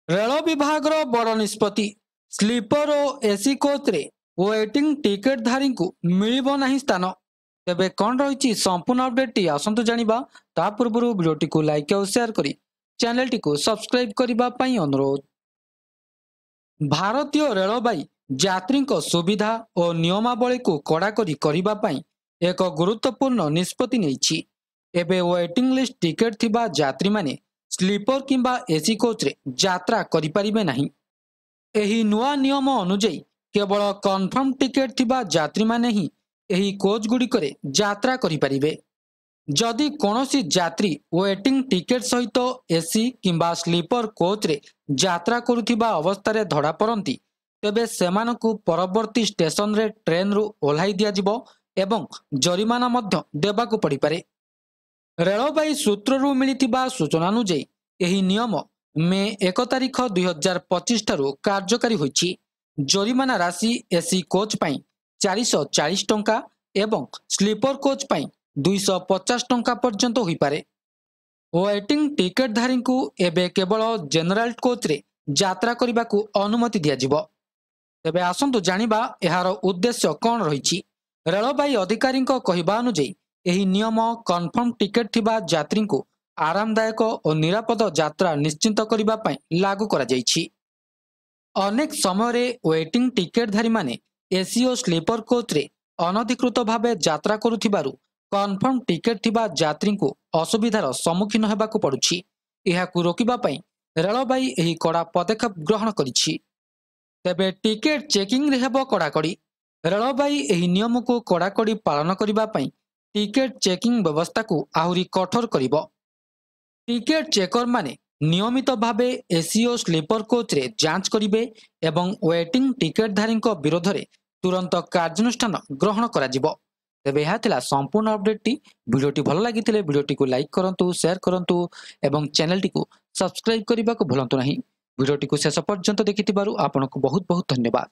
Rail विभाग बड़ निष्पत्ति स्लीपर और एसी कोच रे वेटिंग टिकेट धारी को मिलिबो नहीं स्थान। तेबे कौन रही संपूर्ण अपडेट टी आसंतु जानिबा। ता पूर्व वीडियोटी को लाइक और शेयर करी चैनल टी को सब्सक्राइब करबा पई अनुरोध। भारतीय रेलबाई यात्री सुविधा और नियमावली को कड़ाकड़ी करबा पई एक गुरुत्वपूर्ण निष्पत्ति नेछि। एबे वेटिंग लिस्ट टिकेट थिबा यात्री माने स्लीपर किंबा एसी कोच रे यात्रा करि परिबे नहीं। एही नुआ नियम अनुଯାयी केवल कन्फर्म टिकेट थिबा यात्री माने ही एही कोच गुड़िकरे यात्रा करि परिबे। जदि कोनोसी यात्री वेटिंग टिकेट सहित एसी किंबा स्लीपर कोच रे यात्रा करुथिबा अवस्था रे धरा पड़ती तेबे सेमानकु परवर्ती स्टेशन रे ट्रेन रु ओह्लाई दिया जिवो एवं जरिमाना मध्य देबाकु पड़ी पारे। रेलबाई सूत्रु मिलिथिबा सूचना अनुଯାयी एही नियम मे 1 तारिख 2025 ठारू कार्यकारी होइछि। जरिमाना राशि एसी कोच पाई 440 टंका एवं स्लीपर कोच पाई 250 टंका पर्यंत होई पारे। वेटिंग टिकेट धारी को एबे केवल जनरल कोच रे यात्रा करने को अनुमति दिया जिवो। तेबे आसंतु जानिबा एहार उद्देश्य कौन रहिछि। रेलबाई अधिकारी कहवा अनुଯାयी एही नियम कन्फर्म टिकेट थिबा यात्री को आरामदायक और निरापद यात्रा निश्चित करबा पई लागू करा जाइछि। अनेक समय वेटिंग टिकेट धारी माने एसी और स्लीपर कोच रे अनधिकृत भावे यात्रा करुथिबारु कन्फर्म टिकेट थिबा यात्री को असुविधार सम्मुखीन हेबाकु पड़ुछि। एहाकु रोकिबा पई रेलबाई एही कड़ा पदक्षेप ग्रहण करिछि। तेबे टिकेट चेकिंग रे हेबो कड़ाकड़ी। रेलबाई एही नियम को कड़ाकड़ी पालन करबा पई टिकेट चेकिंग व्यवस्था को आहुरी कठोर करिबो। टिकेट चेकर माने नियमित भावे एसी और स्लीपर कोच रे जांच करिवे एवं वेटिंग टिकेट धारी विरोध रे तुरंत कार्यानुष्ठान ग्रहण करा जिवो। तेबे यह थिला संपूर्ण अपडेट टी। वीडियोटी भल लागिथिले वीडियोटी को लाइक करंतु, शेयर करंतु एवं चैनल टी को सब्सक्राइब करबा को भूलंतु नहीं। वीडियोटी को शेष पर्यंत देखिथिबारु आपनको बहुत बहुत धन्यवाद।